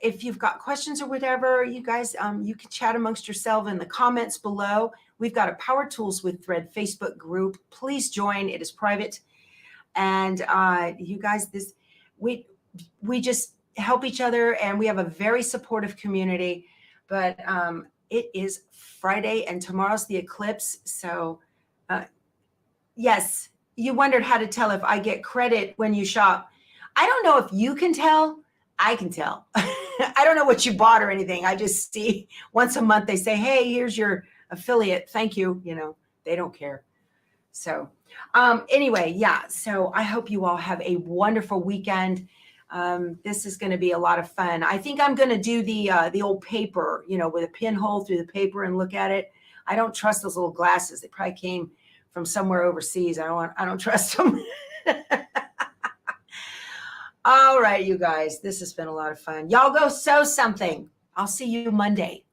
If you've got questions or whatever, you guys, you can chat amongst yourself in the comments below. We've got a Power Tools with Thread Facebook group. Please join. It is private. And you guys, we just help each other, and we have a very supportive community. But it is Friday, and tomorrow's the eclipse. So yes, you wondered how to tell if I get credit when you shop. I don't know if you can tell. I can tell. I don't know what you bought or anything. I just see once a month they say, hey, here's your affiliate. Thank you. You know, they don't care. So anyway, yeah. So I hope you all have a wonderful weekend. This is going to be a lot of fun. I think I'm going to do the old paper, you know, with a pinhole through the paper and look at it. I don't trust those little glasses. They probably came from somewhere overseas. I don't trust them. All right, you guys, this has been a lot of fun. Y'all go sew something. I'll see you Monday.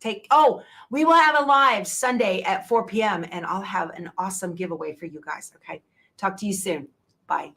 We will have a live Sunday at 4 p.m. and I'll have an awesome giveaway for you guys. Okay. Talk to you soon. Bye.